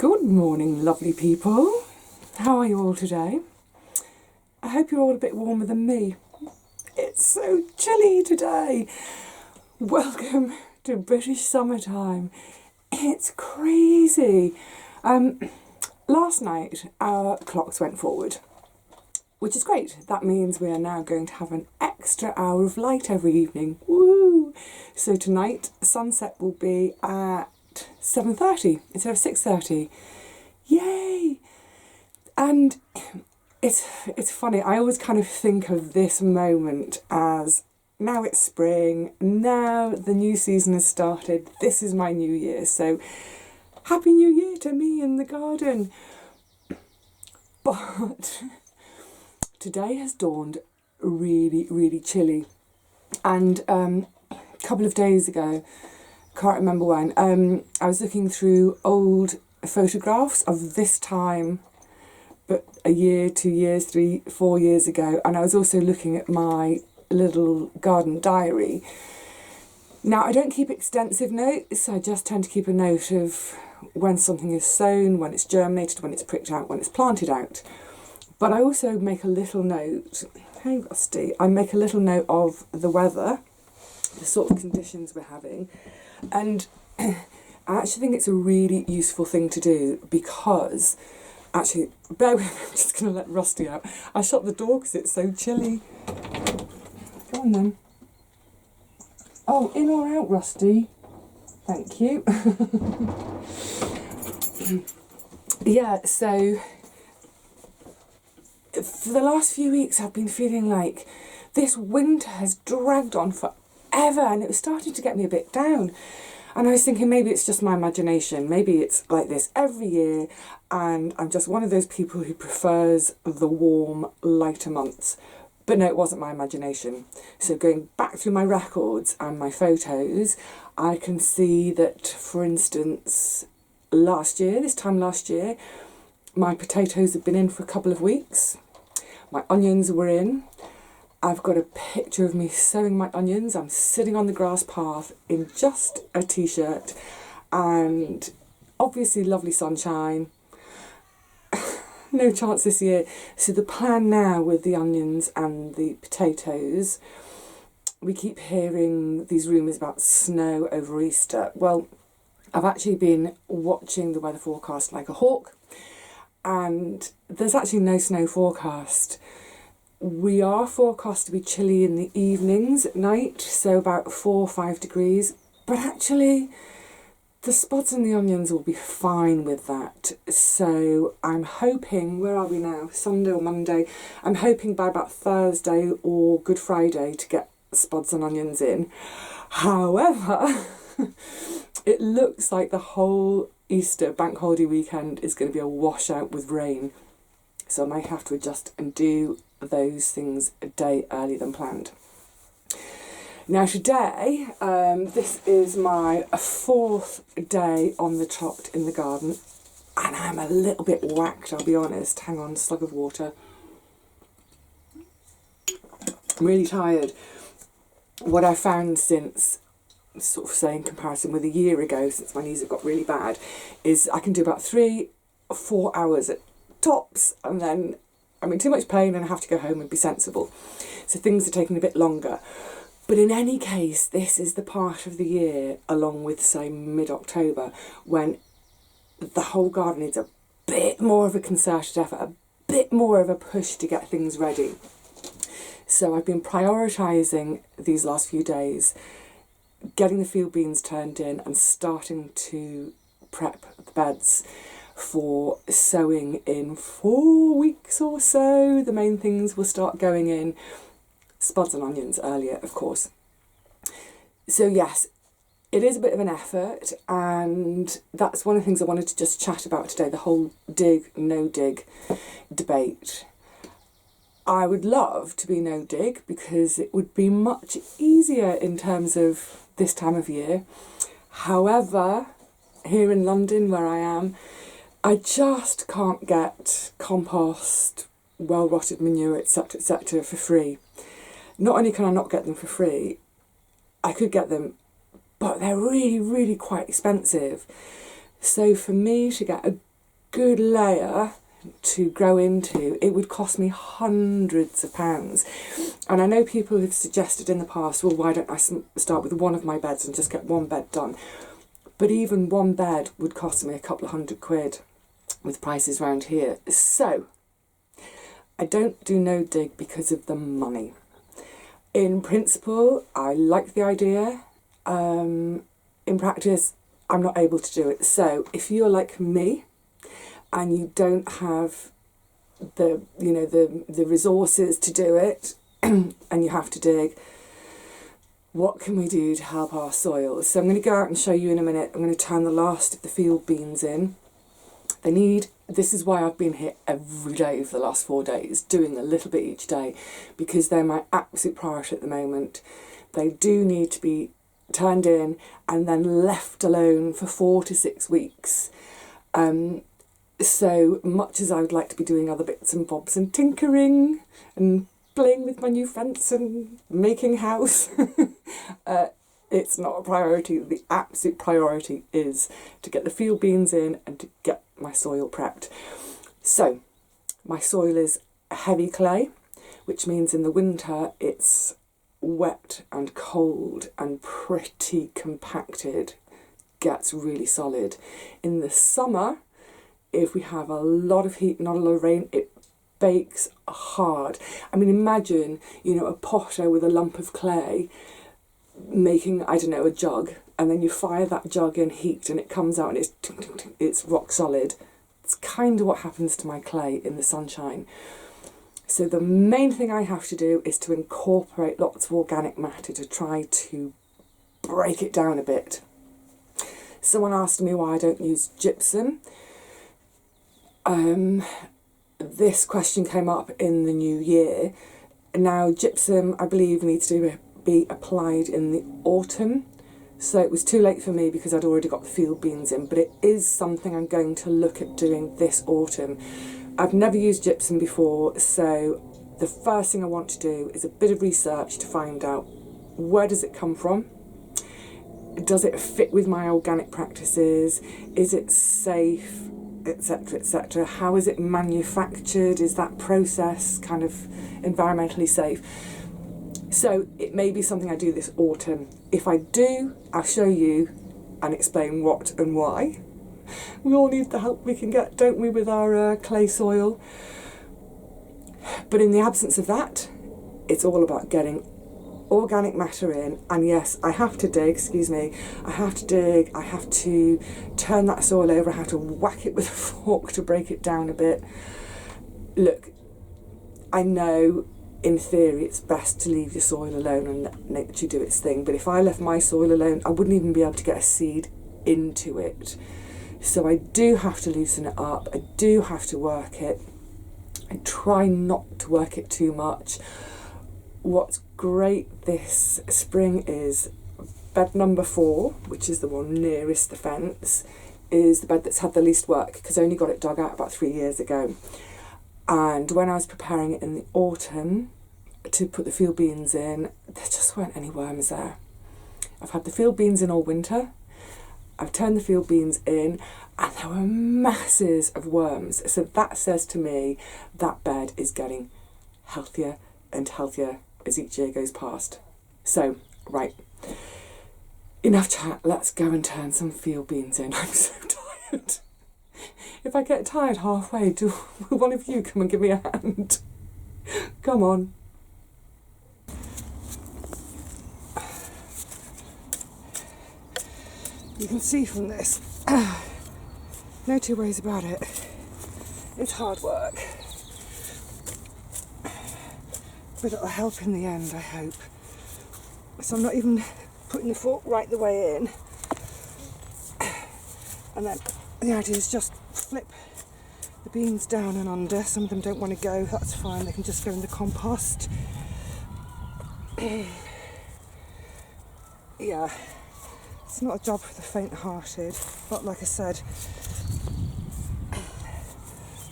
Good morning, lovely people. How are you all today? I hope you're all a bit warmer than me. It's so chilly today. Welcome to British summertime. It's crazy. Last night our clocks went forward, which is great. That means we are now going to have an extra hour of light every evening. Woo! So tonight sunset will be at 7:30 instead of 6:30. Yay! And it's funny, I always kind of think of this moment as now it's spring, now the new season has started, this is my new year, so happy new year to me in the garden. But today has dawned really, really chilly, and a couple of days ago, can't remember when, I was looking through old photographs of this time, but a year, 2 years, 3, 4 years ago, and I was also looking at my little garden diary. Now, I don't keep extensive notes, I just tend to keep a note of when something is sown, when it's germinated, when it's pricked out, when it's planted out. But I also make a little note, hey Rusty, I make a little note of the weather, the sort of conditions we're having. And I actually think it's a really useful thing to do because, actually, bear with me, I'm just going to let Rusty out. I shut the door because it's so chilly. Go on then. Oh, in or out, Rusty? Thank you. Yeah, so for the last few weeks I've been feeling like this winter has dragged on forever, and it was starting to get me a bit down, and I was thinking maybe it's just my imagination, maybe it's like this every year and I'm just one of those people who prefers the warm, lighter months. But no, it wasn't my imagination. So going back through my records and my photos, I can see that, for instance, this time last year, my potatoes had been in for a couple of weeks, my onions were in. I've got a picture of me sowing my onions. I'm sitting on the grass path in just a t-shirt and obviously lovely sunshine. No chance this year. So the plan now with the onions and the potatoes, we keep hearing these rumours about snow over Easter. Well, I've actually been watching the weather forecast like a hawk, and there's actually no snow forecast. We are forecast to be chilly in the evenings at night, so about 4 or 5 degrees, but actually the spuds and the onions will be fine with that. So I'm hoping, where are we now, Sunday or Monday, I'm hoping by about Thursday or Good Friday to get spuds and onions in. However, it looks like the whole Easter bank holiday weekend is going to be a washout with rain, so I might have to adjust and do those things a day earlier than planned. Now today, this is my 4th day on the trot in the garden, and I'm a little bit whacked, I'll be honest. Hang on, slug of water. I'm really tired. What I found since, sort of say in comparison with a year ago, since my knees have got really bad, is I can do about 3 or 4 hours at tops, and then I'm in too much pain and I have to go home and be sensible. So things are taking a bit longer. But in any case, this is the part of the year, along with, say, mid-October, when the whole garden needs a bit more of a concerted effort, a bit more of a push to get things ready. So I've been prioritising these last few days, getting the field beans turned in and starting to prep the beds for sowing in 4 weeks or so. The main things will start going in, spuds and onions earlier, of course. So yes, it is a bit of an effort, and that's one of the things I wanted to just chat about today, the whole dig, no dig debate. I would love to be no dig because it would be much easier in terms of this time of year. However, here in London where I am, I just can't get compost, well-rotted manure, etc. for free. Not only can I not get them for free, I could get them, but they're really, really quite expensive. So for me to get a good layer to grow into, it would cost me hundreds of pounds. And I know people have suggested in the past, well, why don't I start with one of my beds and just get one bed done? But even one bed would cost me a couple of £100 with prices around here. So I don't do no dig because of the money. In principle, I like the idea. In practice, I'm not able to do it. So if you're like me and you don't have the resources to do it and you have to dig, what can we do to help our soils? So I'm going to go out and show you in a minute. I'm going to turn the last of the field beans in. This is why I've been here every day for the last 4 days, doing a little bit each day, because they're my absolute priority at the moment. They do need to be turned in and then left alone for 4 to 6 weeks. So much as I would like to be doing other bits and bobs and tinkering and playing with my new fence and making house, it's not a priority. The absolute priority is to get the field beans in and to get my soil prepped. So my soil is heavy clay, which means in the winter it's wet and cold and pretty compacted, gets really solid. In the summer, if we have a lot of heat, not a lot of rain, it bakes hard. I mean, imagine, a potter with a lump of clay making, I don't know, a jug, and then you fire that jug in heat and it comes out and it's ting, ting, ting, it's rock solid. It's kind of what happens to my clay in the sunshine. So the main thing I have to do is to incorporate lots of organic matter to try to break it down a bit. Someone asked me why I don't use gypsum. This question came up in the new year. Now, gypsum, I believe, needs to be applied in the autumn. So it was too late for me because I'd already got the field beans in, but it is something I'm going to look at doing this autumn. I've never used gypsum before, so the first thing I want to do is a bit of research to find out where does it come from? Does it fit with my organic practices? Is it safe? Etc, etc. How is it manufactured? Is that process kind of environmentally safe? So it may be something I do this autumn. If I do, I'll show you and explain what and why. We all need the help we can get, don't we, with our clay soil? But in the absence of that, it's all about getting organic matter in. And yes, I have to dig, I have to turn that soil over, I have to whack it with a fork to break it down a bit. Look, I know in theory it's best to leave your soil alone and let nature do its thing, but if I left my soil alone, I wouldn't even be able to get a seed into it. So I do have to loosen it up, I do have to work it. I try not to work it too much. What's great this spring is bed number 4, which is the one nearest the fence, is the bed that's had the least work because I only got it dug out about 3 years ago. And when I was preparing it in the autumn to put the field beans in, there just weren't any worms there. I've had the field beans in all winter, I've turned the field beans in, and there were masses of worms. So that says to me that bed is getting healthier and healthier as each year goes past. So, right, enough chat, let's go and turn some field beans in. I'm so tired. If I get tired halfway, will one of you come and give me a hand? Come on. You can see from this, no two ways about it, it's hard work. But it'll help in the end, I hope. So I'm not even putting the fork right the way in. And then the idea is just flip the beans down and under. Some of them don't want to go, that's fine, they can just go in the compost. Yeah, it's not a job for the faint-hearted, but like I said,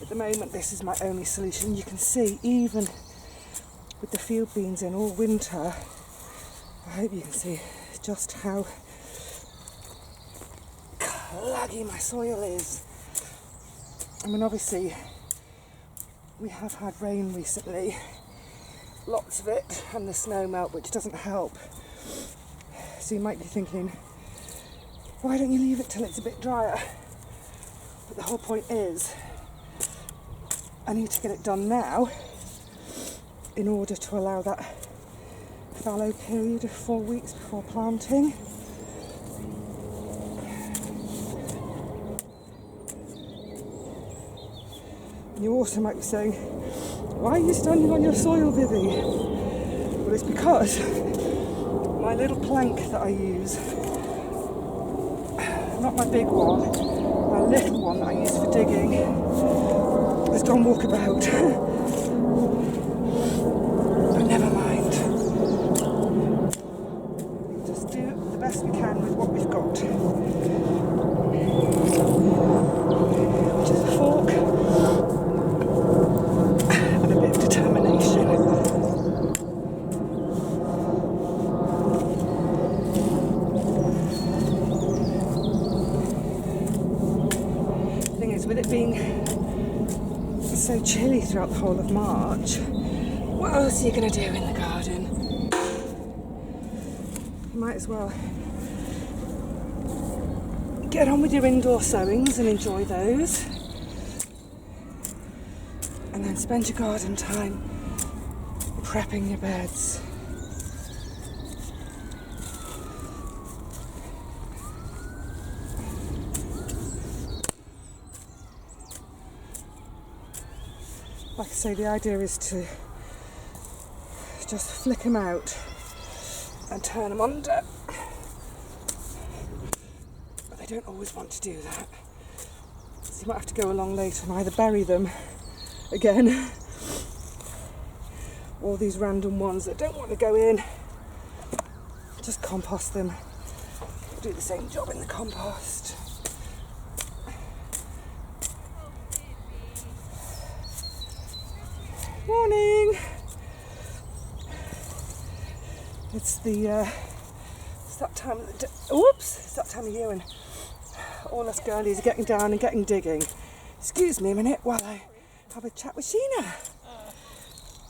at the moment this is my only solution. You can see even with the field beans in all winter, I hope you can see just how claggy my soil is. I mean, obviously, we have had rain recently, lots of it, and the snow melt, which doesn't help. So you might be thinking, why don't you leave it till it's a bit drier? But the whole point is, I need to get it done now in order to allow that fallow period of 4 weeks before planting. And you also might be saying, why are you standing on your soil, Vivi? Well, it's because my little plank that I use, not my big one, my little one that I use for digging, has gone walkabout. But never mind. Just do the best we can with what we've got. Which is a fork and a bit of determination. The thing is, with it being so chilly throughout the whole of March, what else are you going to do in the garden? You might as well get on with your indoor sowings and enjoy those, and then spend your garden time prepping your beds. Like I say, the idea is to just flick them out and turn them under. But they don't always want to do that. So you might have to go along later and either bury them again, or these random ones that don't want to go in, just compost them. Do the same job in the compost. Morning! It's that time of the day. Oops! It's that time of year when all us girlies are getting down and getting digging. Excuse me a minute while I have a chat with Sheena.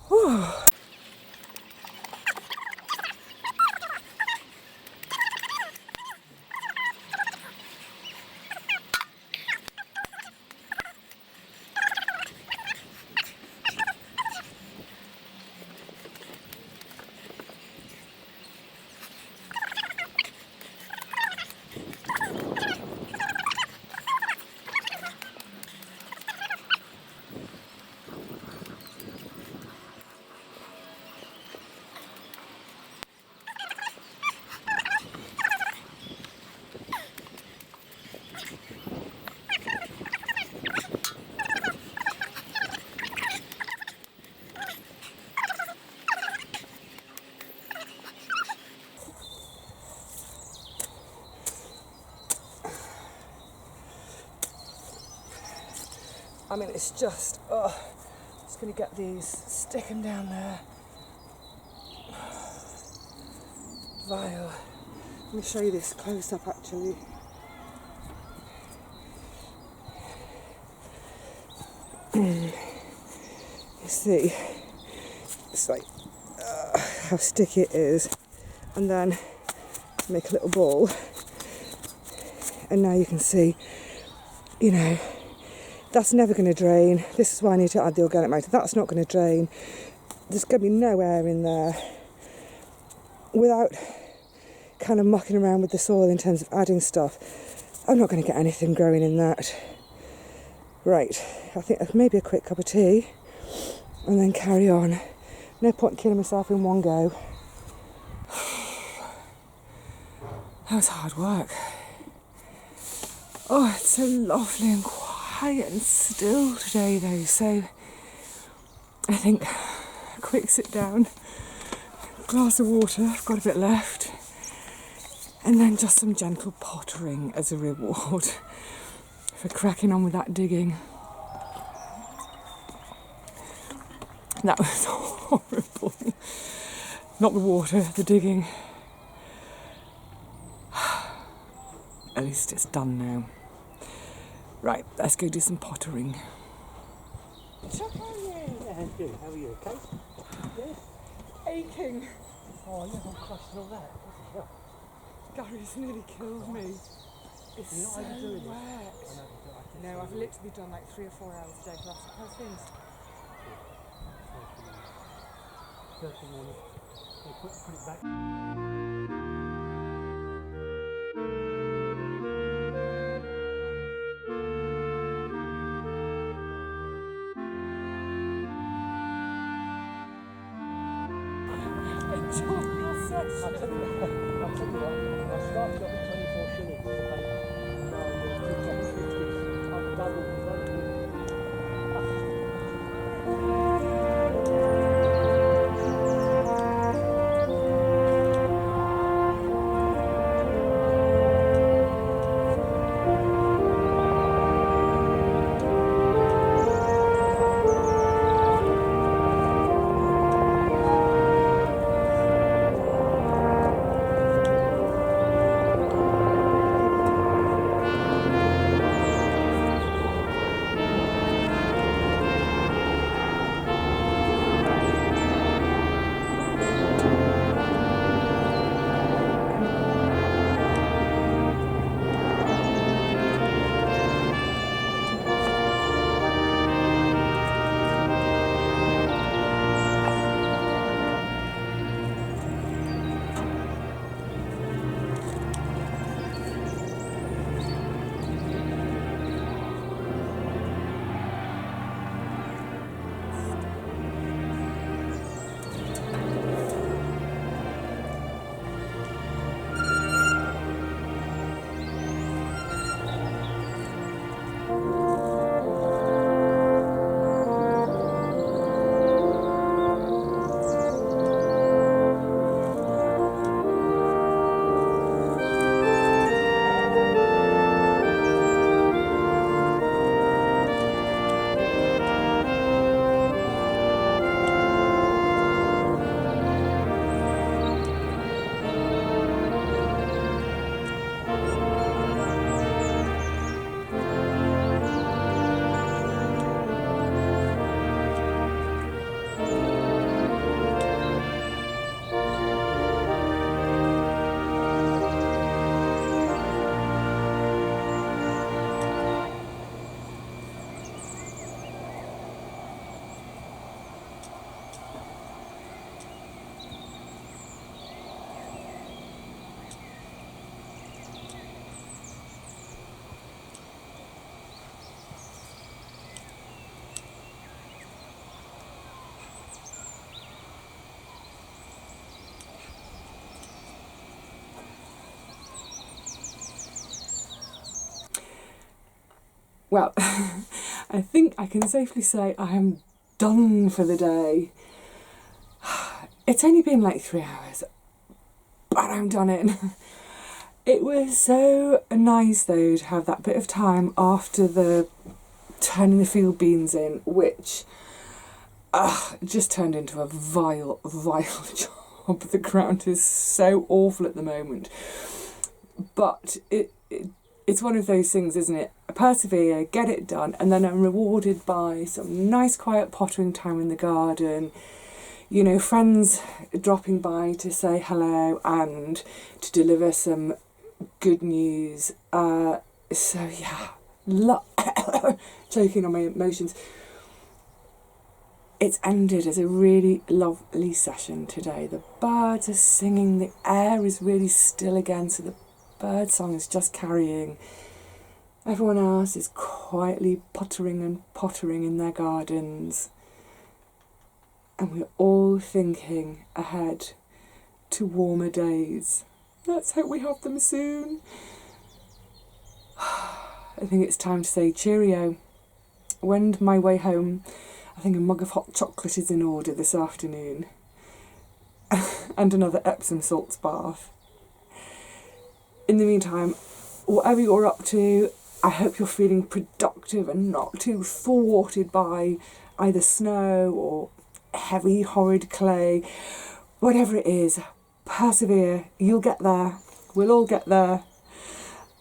Whew. I mean, it's just, just going to get these, stick them down there. Vile. Let me show you this close up actually. You see, it's like how sticky it is, and then make a little ball, and now you can see, you know, that's never going to drain. This is why I need to add the organic matter. That's not going to drain. There's going to be no air in there without kind of mucking around with the soil in terms of adding stuff. I'm not going to get anything growing in that. Right, I think maybe a quick cup of tea and then carry on. No point killing myself in one go. That was hard work. Oh, it's so lovely and quiet and still today though, so I think a quick sit down, glass of water, I've got a bit left, and then just some gentle pottering as a reward for cracking on with that digging. That was horrible. Not the water, the digging. At least it's done now. Right, let's go do some pottering. Chuck, how are you? Yeah, good. How are you? Okay? Yes. Aching. Oh, yeah, I'm crushing all that. Gary's nearly killed me. It's You're not so overdoing it. wet. I know, No, I've literally done like 3 or 4 hours a day for the last couple of things. Thursday morning. They put it back. Enjoy your session. I'll tell you what, I started off at 24 shillings for paper, and now I'm doing 2.50. I've doubled the money. Well, I think I can safely say I am done for the day. It's only been like 3 hours, but I'm done it. It was so nice though to have that bit of time after the turning the field beans in, which just turned into a vile job. The ground is so awful at the moment. But it's one of those things, isn't it? Persevere, get it done, and then I'm rewarded by some nice quiet pottering time in the garden. You know, friends dropping by to say hello and to deliver some good news. So yeah, choking on my emotions. It's ended as a really lovely session today. The birds are singing, the air is really still again, so the bird song is just carrying. Everyone else is quietly pottering in their gardens. And we're all thinking ahead to warmer days. Let's hope we have them soon. I think it's time to say cheerio. Wend my way home. I think a mug of hot chocolate is in order this afternoon. And another Epsom salts bath. In the meantime, whatever you're up to, I hope you're feeling productive and not too thwarted by either snow or heavy, horrid clay. Whatever it is, persevere. You'll get there. We'll all get there.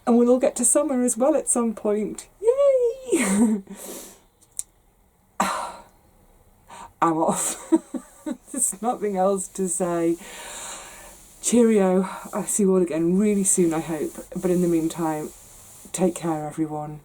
And we'll all get to summer as well at some point. Yay! I'm off. There's nothing else to say. Cheerio. I'll see you all again really soon, I hope. But in the meantime, take care, everyone.